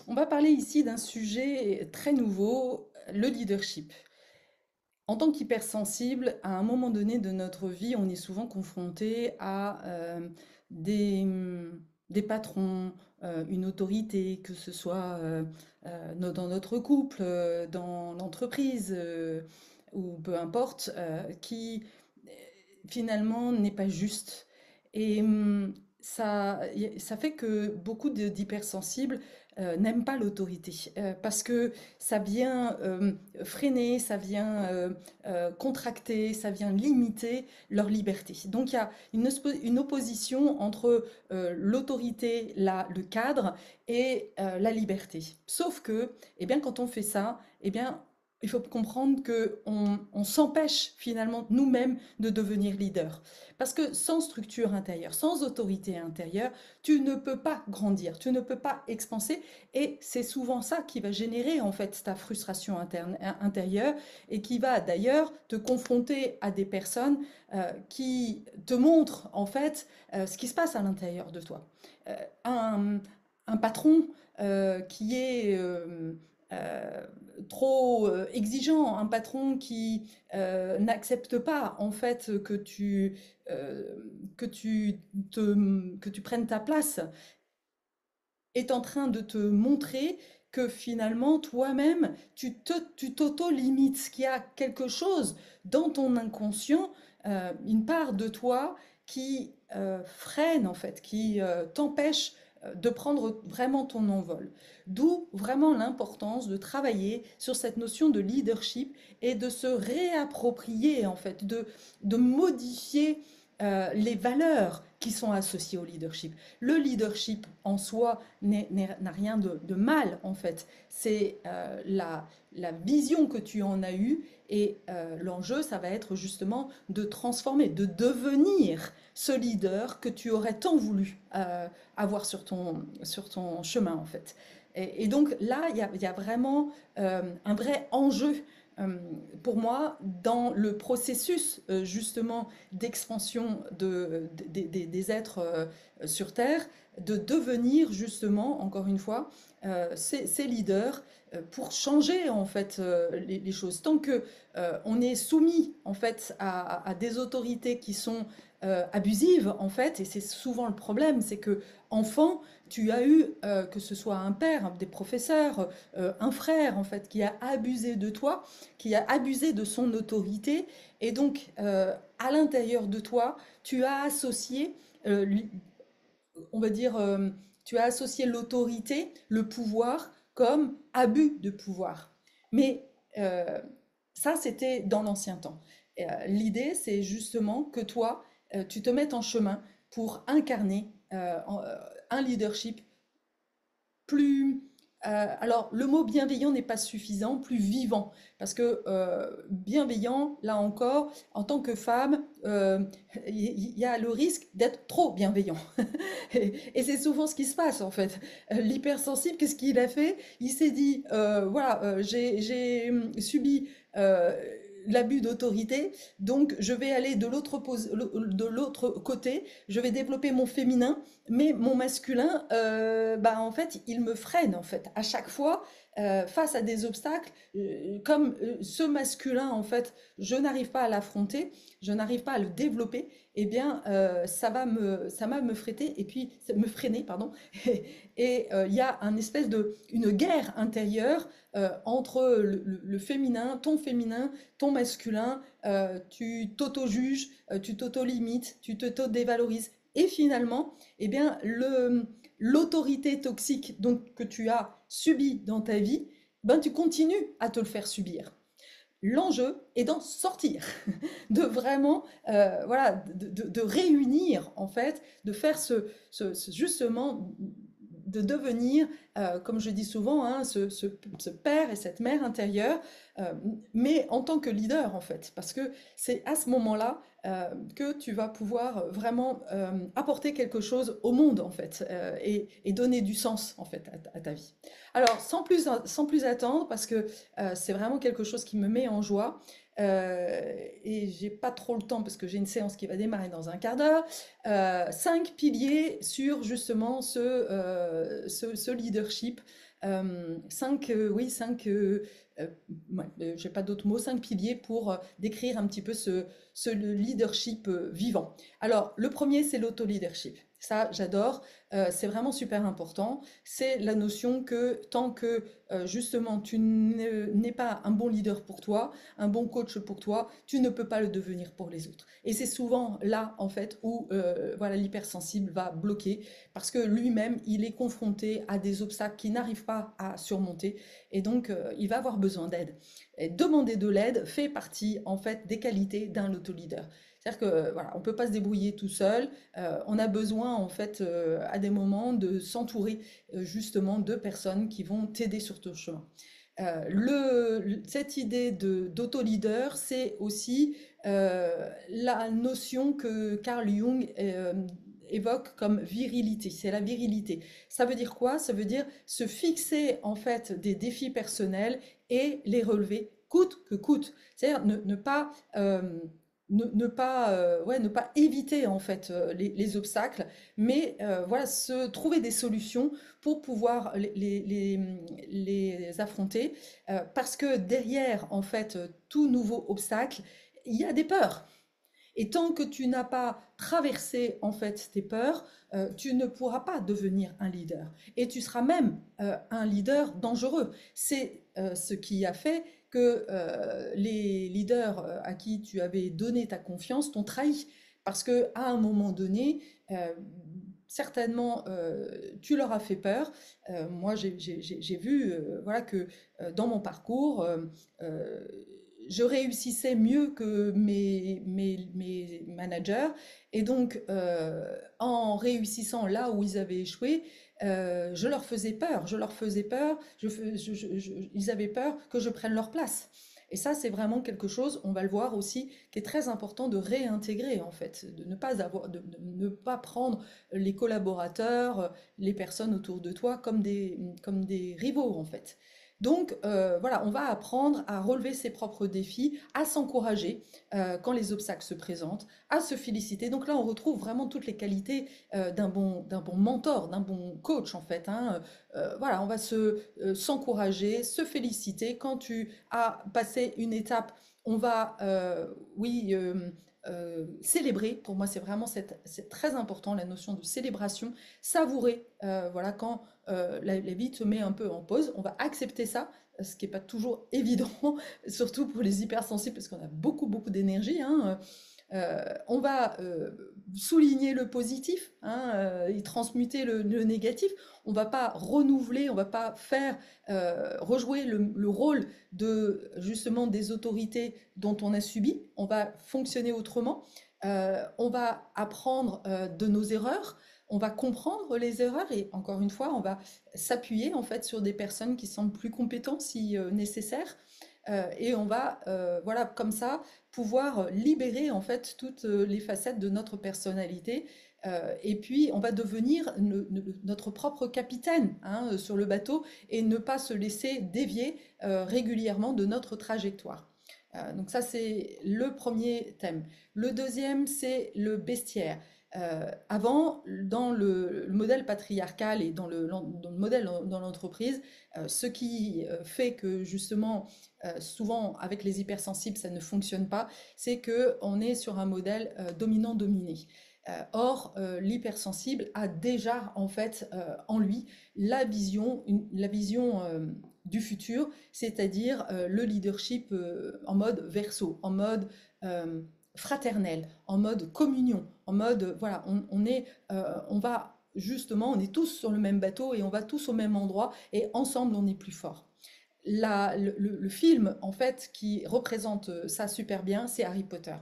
On va parler ici d'un sujet très nouveau, le leadership. En tant qu'hypersensible, à un moment donné de notre vie, on est souvent confronté à des, des patrons, une autorité, que ce soit dans notre couple, dans l'entreprise, ou peu importe, qui finalement n'est pas juste. Et ça fait que beaucoup d'hypersensibles n'aiment pas l'autorité parce que ça vient freiner, ça vient contracter, ça vient limiter leur liberté. Donc il y a une opposition entre l'autorité, le cadre et la liberté. Sauf que, eh bien, quand on fait ça, eh bien, il faut comprendre qu'on s'empêche finalement nous-mêmes de devenir leader. Parce que sans structure intérieure, sans autorité intérieure, tu ne peux pas grandir, tu ne peux pas expanser. Et c'est souvent ça qui va générer en fait ta frustration intérieure et qui va d'ailleurs te confronter à des personnes qui te montrent en fait ce qui se passe à l'intérieur de toi. Euh, un, un patron qui est euh, trop exigeant, un patron qui n'accepte pas en fait euh, que tu prennes ta place, est en train de te montrer que finalement toi-même tu t'auto-limites, qu'il y a quelque chose dans ton inconscient, une part de toi qui freine en fait, qui t'empêche de prendre vraiment ton envol. D'où vraiment l'importance de travailler sur cette notion de leadership et de se réapproprier en fait, de modifier les valeurs qui sont associées au leadership. Le leadership en soi n'a rien de mal en fait. C'est la vision que tu en as eue et l'enjeu, ça va être justement de transformer, de devenir ce leader que tu aurais tant voulu avoir sur ton chemin en fait. Et donc là, il y a vraiment un vrai enjeu euh, pour moi dans le processus justement d'expansion des êtres sur Terre, de devenir justement, encore une fois, ces leaders pour changer en fait les choses. Tant que on est soumis en fait à des autorités qui sont abusives en fait, et c'est souvent le problème, c'est que enfant, tu as eu que ce soit un père, des professeurs, un frère en fait qui a abusé de toi, qui a abusé de son autorité, et donc à l'intérieur de toi, tu as associé on va dire, tu as associé l'autorité, le pouvoir, comme abus de pouvoir. Mais euh, ça, c'était dans l'ancien temps. L'idée, c'est justement que toi, tu te mettes en chemin pour incarner un leadership plus... alors, le mot bienveillant n'est pas suffisant, plus vivant. Parce que bienveillant, là encore, en tant que femme, il y a le risque d'être trop bienveillant. Et c'est souvent ce qui se passe en fait. L'hypersensible, qu'est-ce qu'il a fait? Il s'est dit, voilà, j'ai subi l'abus d'autorité, donc je vais aller de l'autre côté, je vais développer mon féminin, mais mon masculin, bah, en fait, il me freine en fait. À chaque fois, face à des obstacles, comme ce masculin, en fait, je n'arrive pas à l'affronter, je n'arrive pas à le développer, eh bien, ça va me freiner, et puis me freiner, pardon. Et il y a une guerre intérieure entre féminin, ton masculin. Tu t'auto-juges, tu t'auto-limites, tu t'auto-dévalorises. Et finalement, eh bien, l'autorité toxique donc, que tu as subie dans ta vie, ben, tu continues à te le faire subir. L'enjeu est d'en sortir, de vraiment, voilà, de réunir en fait, de faire justement, de devenir, comme je dis souvent, hein, ce père et cette mère intérieure, euh, mais en tant que leader en fait, parce que c'est à ce moment-là que tu vas pouvoir vraiment apporter quelque chose au monde en fait, et donner du sens en fait à ta vie. Alors sans plus attendre, parce que c'est vraiment quelque chose qui me met en joie. Et j'ai pas trop le temps parce que j'ai une séance qui va démarrer dans un quart d'heure. 5 piliers sur justement ce leadership Oui, ouais, j'ai pas d'autres mots, 5 piliers pour décrire un petit peu ce leadership vivant. Alors, le premier, c'est l'auto-leadership. Ça, j'adore. C'est vraiment super important. C'est la notion que tant que justement tu n'es pas un bon leader pour toi, un bon coach pour toi, tu ne peux pas le devenir pour les autres. Et c'est souvent là, en fait, où voilà, l'hypersensible va bloquer parce que lui-même, il est confronté à des obstacles qu'il n'arrive pas à surmonter et donc il va avoir besoin d'aide. Et demander de l'aide fait partie, en fait, des qualités d'un autoleader. C'est-à-dire que voilà, on peut pas se débrouiller tout seul. On a besoin en fait à des moments de s'entourer justement de personnes qui vont t'aider sur ton chemin. Cette idée d'auto-leader, c'est aussi la notion que Carl Jung évoque comme virilité. C'est la virilité. Ça veut dire quoi? Ça veut dire se fixer en fait des défis personnels et les relever coûte que coûte. C'est-à-dire ne pas ne pas éviter en fait les obstacles, mais voilà, se trouver des solutions pour pouvoir les affronter, parce que derrière en fait tout nouveau obstacle, il y a des peurs. Et tant que tu n'as pas traversé en fait tes peurs, tu ne pourras pas devenir un leader. Et tu seras même un leader dangereux. C'est ce qui a fait que les leaders à qui tu avais donné ta confiance t'ont trahi. Parce que à un moment donné, certainement, tu leur as fait peur. Moi, j'ai vu voilà, que dans mon parcours, euh, je réussissais mieux que mes managers. Et donc, en réussissant là où ils avaient échoué, je leur faisais peur. Je leur faisais peur. Ils avaient peur que je prenne leur place. Et ça, c'est vraiment quelque chose, on va le voir aussi, qui est très important de réintégrer, en fait, de ne pas de ne pas prendre les collaborateurs, les personnes autour de toi comme des rivaux, en fait. Donc voilà, on va apprendre à relever ses propres défis, à s'encourager quand les obstacles se présentent, à se féliciter. Donc là, on retrouve vraiment toutes les qualités d'un bon mentor, d'un bon coach en fait, hein. Voilà, on va s'encourager, se féliciter. Quand tu as passé une étape, on va, oui, célébrer. Pour moi, c'est très important la notion de célébration, savourer. Voilà, quand la vie te met un peu en pause. On va accepter ça, ce qui n'est pas toujours évident, surtout pour les hypersensibles, parce qu'on a beaucoup d'énergie, hein. On va souligner le positif, hein, et transmuter le négatif. On ne va pas renouveler, on ne va pas faire rejouer le rôle de justement des autorités dont on a subi. On va fonctionner autrement. On va apprendre de nos erreurs. On va comprendre les erreurs et encore une fois, on va s'appuyer en fait sur des personnes qui semblent plus compétentes si nécessaire. Et on va, voilà, comme ça, pouvoir libérer en fait toutes les facettes de notre personnalité. Et puis, on va devenir notre propre capitaine, hein, sur le bateau et ne pas se laisser dévier régulièrement de notre trajectoire. Donc ça, c'est le premier thème. Le deuxième, c'est le bestiaire. Avant, dans le modèle patriarcal et dans le modèle dans l'entreprise, ce qui fait que justement, souvent avec les hypersensibles, ça ne fonctionne pas, c'est que on est sur un modèle dominant-dominé. Or, l'hypersensible a déjà en fait en lui la vision du futur, c'est-à-dire le leadership en mode verso, en mode fraternel, en mode communion, en mode voilà, on va justement, on est tous sur le même bateau et on va tous au même endroit et ensemble on est plus fort. Le film en fait qui représente ça super bien, c'est Harry Potter.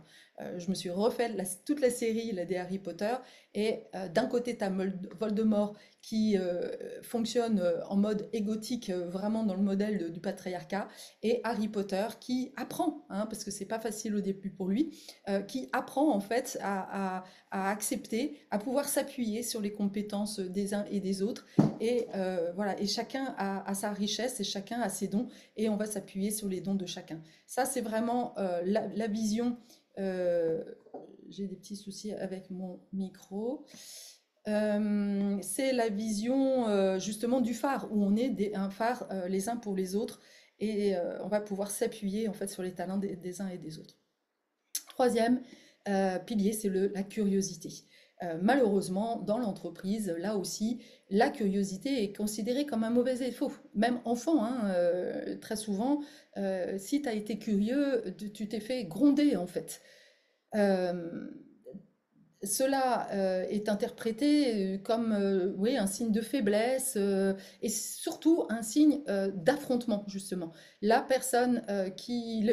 Je me suis refait toute la série là, des Harry Potter et d'un côté tu as Voldemort qui fonctionne en mode égotique, vraiment dans le modèle du patriarcat, et Harry Potter qui apprend, hein, parce que c'est pas facile au début pour lui, qui apprend en fait à accepter, à pouvoir s'appuyer sur les compétences des uns et des autres, et voilà, et chacun a sa richesse et chacun a ses dons, et on va s'appuyer sur les dons de chacun. Ça, c'est vraiment la vision. euh, j'ai des petits soucis avec mon micro. C'est la vision justement du phare, où on est un phare les uns pour les autres, et on va pouvoir s'appuyer en fait sur les talents des uns et des autres. Troisième pilier, c'est la curiosité. Malheureusement, dans l'entreprise, là aussi, la curiosité est considérée comme un mauvais défaut. Même enfant, hein, très souvent, si tu as été curieux, tu t'es fait gronder en fait. Euh, Cela est interprété comme oui, un signe de faiblesse et surtout un signe d'affrontement, justement. La personne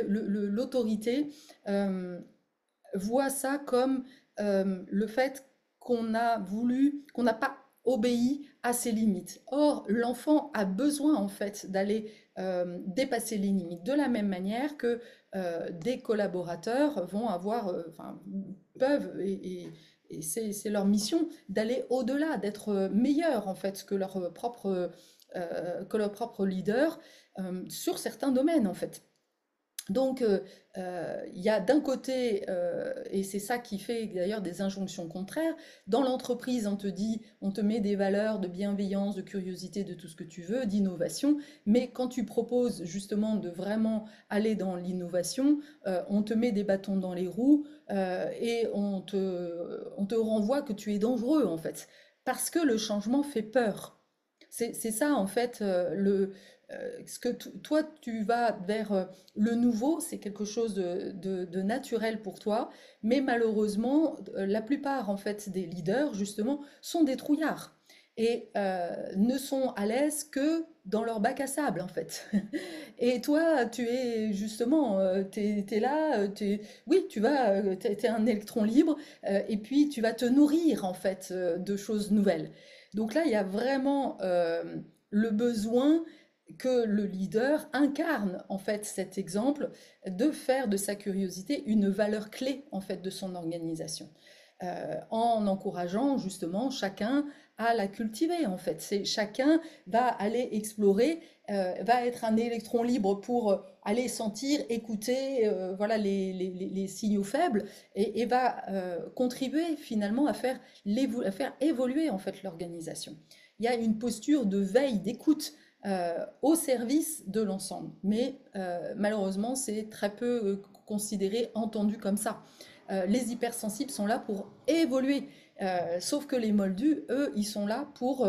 l'autorité euh, voit ça comme le fait qu'on n'a pas obéi à ses limites. Or, l'enfant a besoin en fait d'aller dépasser les limites de la même manière que des collaborateurs vont avoir, enfin, peuvent et c'est leur mission d'aller au-delà, d'être meilleurs en fait que leur propre leader sur certains domaines en fait. Donc, il y a d'un côté, et c'est ça qui fait d'ailleurs des injonctions contraires, dans l'entreprise, on te dit, on te met des valeurs de bienveillance, de curiosité, de tout ce que tu veux, d'innovation, mais quand tu proposes justement de vraiment aller dans l'innovation, on te met des bâtons dans les roues et on te renvoie que tu es dangereux en fait, parce que le changement fait peur. C'est ça en fait ce que toi tu vas vers le nouveau, c'est quelque chose de naturel pour toi, mais malheureusement la plupart en fait des leaders justement sont des trouillards et ne sont à l'aise que dans leur bac à sable en fait. Et toi tu es justement t'es là, oui t'es un électron libre et puis tu vas te nourrir en fait de choses nouvelles. Donc là il y a vraiment le besoin que le leader incarne en fait cet exemple de faire de sa curiosité une valeur clé en fait de son organisation. En encourageant justement chacun à la cultiver en fait. C'est chacun va aller explorer, va être un électron libre pour aller sentir, écouter, voilà les signaux faibles et va contribuer finalement à faire évoluer en fait l'organisation. Il y a une posture de veille, d'écoute au service de l'ensemble. Mais malheureusement, c'est très peu considéré, entendu comme ça. Les hypersensibles sont là pour évoluer, sauf que les moldus, eux, ils sont là pour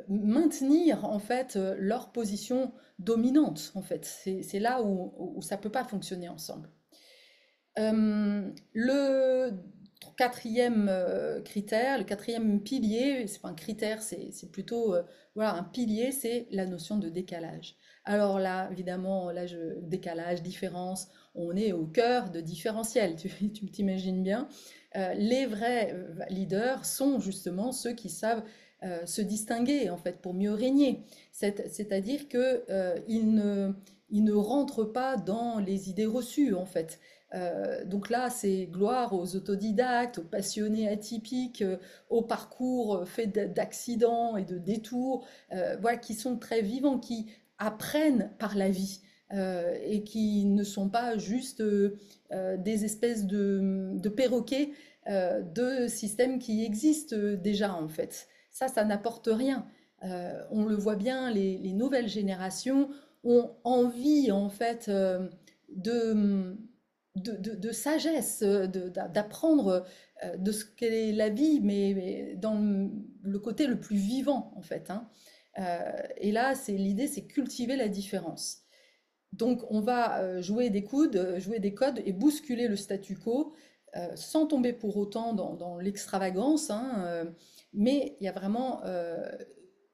maintenir en fait leur position dominante. En fait, c'est là où ça peut pas fonctionner ensemble. Le quatrième critère, le quatrième pilier, c'est pas un critère, c'est plutôt voilà, un pilier, c'est la notion de décalage. Alors là, évidemment, là, décalage, différence, on est au cœur de différentiel, tu t'imagines bien. Les vrais leaders sont justement ceux qui savent se distinguer en fait pour mieux régner. C'est-à-dire que ils ne rentrent pas dans les idées reçues en fait. Donc là, c'est gloire aux autodidactes, aux passionnés atypiques, aux parcours faits d'accidents et de détours, voilà, qui sont très vivants, qui apprennent par la vie et qui ne sont pas juste des espèces de perroquets de systèmes qui existent déjà en fait. Ça n'apporte rien. On le voit bien, les nouvelles générations ont envie en fait de de sagesse, d'apprendre de ce qu'est la vie, mais dans le côté le plus vivant, en fait. Hein. Et là, l'idée, c'est cultiver la différence. Donc, on va jouer des coudes, jouer des codes et bousculer le statu quo, sans tomber pour autant dans l'extravagance, hein, mais il y a vraiment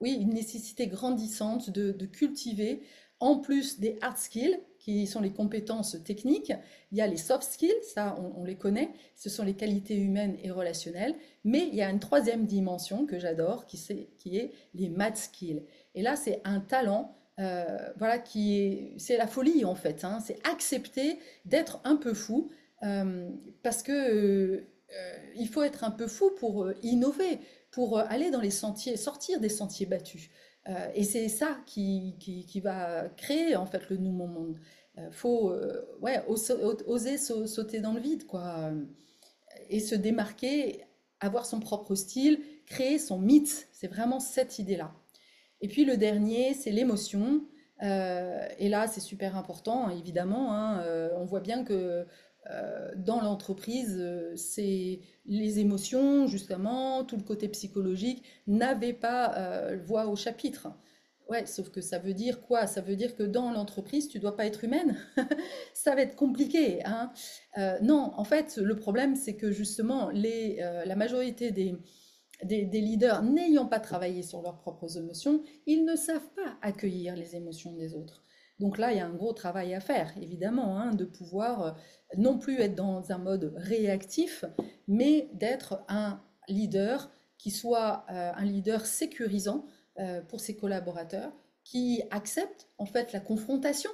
oui, une nécessité grandissante de cultiver, en plus des hard skills, qui sont les compétences techniques, il y a les soft skills, ça on les connaît, ce sont les qualités humaines et relationnelles, mais il y a une troisième dimension que j'adore, qui est les mad skills. Et là, c'est un talent, voilà, c'est la folie en fait, hein, c'est accepter d'être un peu fou, parce que il faut être un peu fou pour innover, pour aller dans les sentiers, sortir des sentiers battus. Et c'est ça qui va créer en fait le nouveau monde. Faut ouais, oser sauter dans le vide, quoi, et se démarquer avoir son propre style, créer son mythe. C'est vraiment cette idée-là. Et puis le dernier, c'est l'émotion. Et là, c'est super important, hein, évidemment, hein. On voit bien que dans l'entreprise, c'est les émotions, justement, tout le côté psychologique, n'avaient pas voix au chapitre. Ouais, sauf que ça veut dire quoi? Ça veut dire que dans l'entreprise, tu dois pas être humaine. Ça va être compliqué, hein. Non, en fait, le problème, c'est que justement, la majorité des leaders n'ayant pas travaillé sur leurs propres émotions, ils ne savent pas accueillir les émotions des autres. Donc là, il y a un gros travail à faire, évidemment, hein, de pouvoir non plus être dans un mode réactif, mais d'être un leader qui soit un leader sécurisant pour ses collaborateurs, qui accepte en fait la confrontation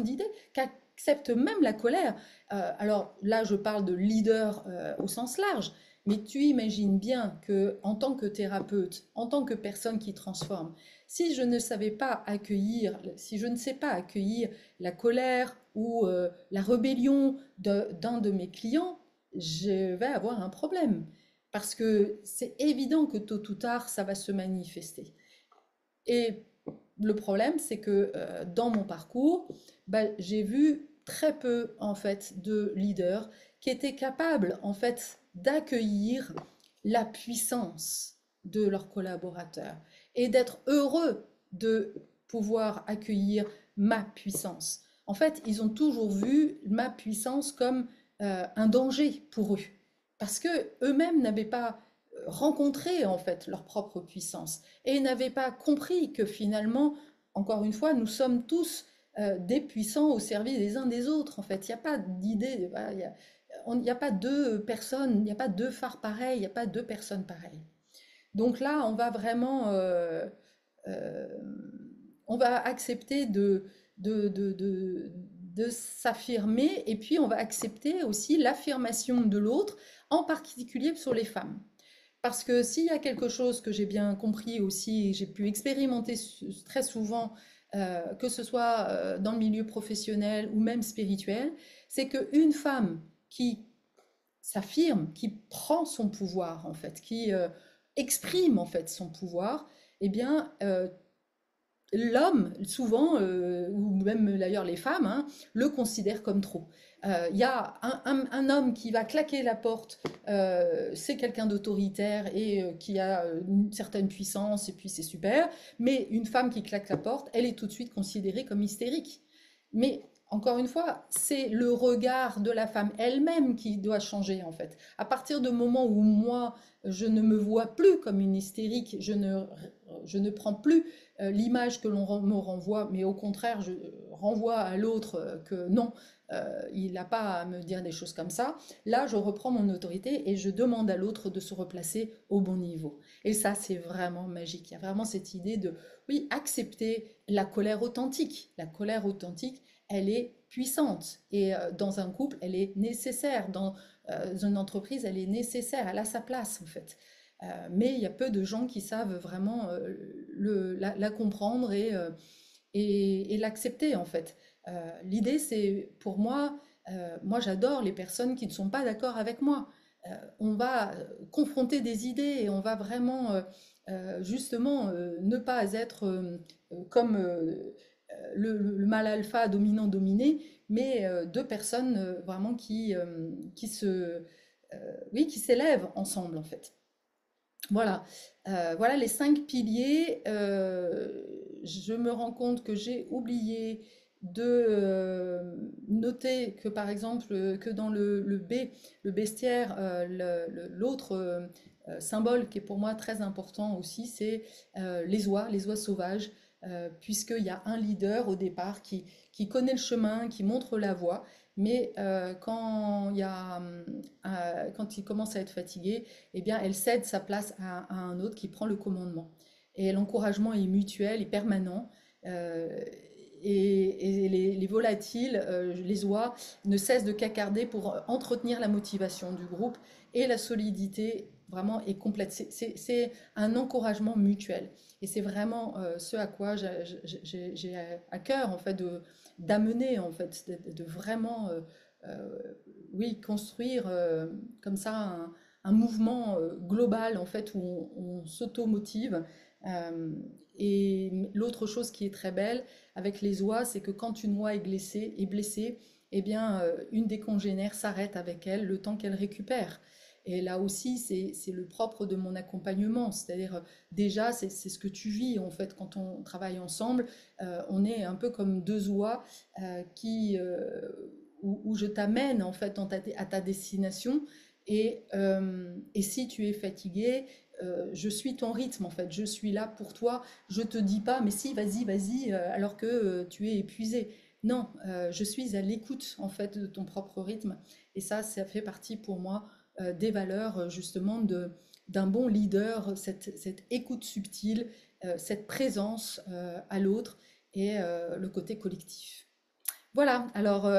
d'idées, qui accepte même la colère. Alors là, je parle de leader au sens large, mais tu imagines bien que, en tant que thérapeute, en tant que personne qui transforme, si je ne savais pas accueillir, si je ne sais pas accueillir la colère ou la rébellion d'un de mes clients, je vais avoir un problème. Parce que c'est évident que tôt ou tard, ça va se manifester. Et le problème, c'est que dans mon parcours, bah, j'ai vu très peu en fait de leaders qui étaient capables en fait d'accueillir la puissance de leurs collaborateurs et d'être heureux de pouvoir accueillir ma puissance. En fait, ils ont toujours vu ma puissance comme un danger pour eux parce que eux-mêmes n'avaient pas rencontré en fait leur propre puissance et n'avaient pas compris que finalement, encore une fois, nous sommes tous des puissants au service des uns des autres. En fait, il n'y a pas d'idée, voilà, il n'y a pas deux personnes, il n'y a pas deux phares pareils, il n'y a pas deux personnes pareilles. Donc là, on va vraiment, euh, on va accepter de, de, de, de s'affirmer et puis on va accepter aussi l'affirmation de l'autre, en particulier sur les femmes. Parce que s'il y a quelque chose que j'ai bien compris aussi, et j'ai pu expérimenter très souvent, que ce soit dans le milieu professionnel ou même spirituel, c'est qu'une femme qui s'affirme, qui prend son pouvoir en fait, qui exprime en fait son pouvoir, eh bien l'homme, souvent, ou même d'ailleurs les femmes, hein, le considèrent comme trop. Il y a un homme qui va claquer la porte, c'est quelqu'un d'autoritaire et qui a une certaine puissance, et puis c'est super. Mais une femme qui claque la porte, elle est tout de suite considérée comme hystérique. Mais encore une fois, c'est le regard de la femme elle-même qui doit changer en fait. À partir du moment où moi, je ne me vois plus comme une hystérique, je ne prends plus l'image que l'on me renvoie, mais au contraire, je renvoie à l'autre que non, il n'a pas à me dire des choses comme ça. Là, je reprends mon autorité et je demande à l'autre de se replacer au bon niveau. Et ça, c'est vraiment magique. Il y a vraiment cette idée de, oui, accepter la colère authentique. La colère authentique, elle est puissante. Et dans un couple, elle est nécessaire. Dans une entreprise, elle est nécessaire. Elle a sa place, en fait. Mais il y a peu de gens qui savent vraiment la comprendre et l'accepter en fait. L'idée c'est pour moi, moi j'adore les personnes qui ne sont pas d'accord avec moi. On va confronter des idées et on va vraiment justement ne pas être comme le mâle alpha dominant-dominé, mais deux personnes vraiment qui oui, qui s'élèvent ensemble en fait. Voilà, voilà les 5 piliers. Je me rends compte que j'ai oublié de noter que par exemple que dans le B, le bestiaire, l'autre symbole qui est pour moi très important aussi, c'est les oies sauvages, puisqu'il y a un leader au départ qui connaît le chemin, qui montre la voie, mais quand il commence à être fatigué, eh bien, elle cède sa place à un autre qui prend le commandement. Et l'encouragement est mutuel et permanent. euh, et les volatiles, les oies, ne cessent de cacarder pour entretenir la motivation du groupe et la solidité vraiment est complète. C'est un encouragement mutuel. Et c'est vraiment ce à quoi j'ai à cœur en fait d'amener en fait, de vraiment oui construire comme ça un mouvement global en fait où on s'auto-motive. Euh, et l'autre chose qui est très belle avec les oies, c'est que quand une oie est blessée, eh bien, une des congénères s'arrête avec elle le temps qu'elle récupère. Et là aussi, c'est le propre de mon accompagnement. C'est-à-dire, déjà, c'est ce que tu vis, en fait, quand on travaille ensemble. On est un peu comme deux oies où je t'amène, en fait, à ta destination. Et si tu es fatigué, je suis ton rythme, en fait. Je suis là pour toi. Je te dis pas, mais si, vas-y, vas-y, alors que tu es épuisé. Non, je suis à l'écoute, en fait, de ton propre rythme. Et ça fait partie pour moi des valeurs justement d'un bon leader, cette écoute subtile, cette présence à l'autre et le côté collectif. Voilà, alors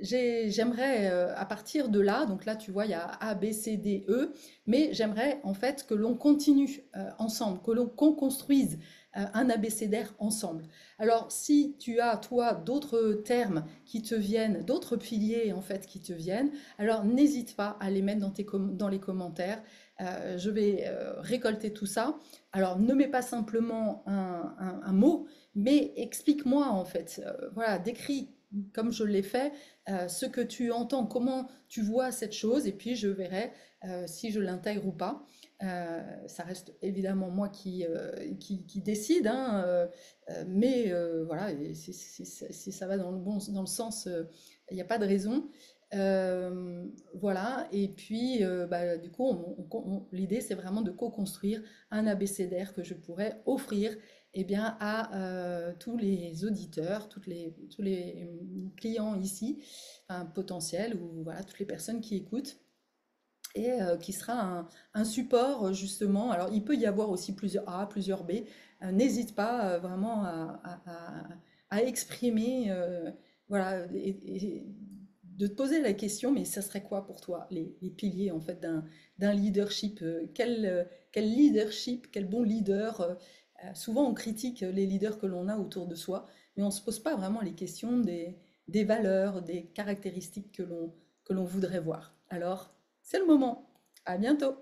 j'aimerais à partir de là, donc là tu vois il y a A, B, C, D, E, mais j'aimerais en fait que l'on continue ensemble, qu'on construise un abécédaire ensemble. Alors si tu as toi d'autres termes qui te viennent, d'autres piliers en fait qui te viennent, alors n'hésite pas à les mettre dans les commentaires. Je vais récolter tout ça. Alors ne mets pas simplement un mot, mais explique-moi en fait, voilà, décris comme je l'ai fait, ce que tu entends, comment tu vois cette chose, et puis je verrai si je l'intègre ou pas. Ça reste évidemment moi qui décide, hein, mais voilà, et si ça va dans dans le sens, il n'y a pas de raison. Voilà, et puis bah, du coup, l'idée c'est vraiment de co-construire un abécédaire que je pourrais offrir eh bien, à tous les auditeurs, tous les clients ici, enfin, potentiels, ou voilà, toutes les personnes qui écoutent, et qui sera un support justement. Alors, il peut y avoir aussi plusieurs A, plusieurs B. N'hésite pas vraiment à exprimer, voilà, et de te poser la question, mais ça serait quoi pour toi les piliers en fait d'un leadership? Quel leadership, quel bon leader? Souvent, on critique les leaders que l'on a autour de soi, mais on ne se pose pas vraiment les questions des valeurs, des caractéristiques que l'on voudrait voir. Alors, c'est le moment. À bientôt.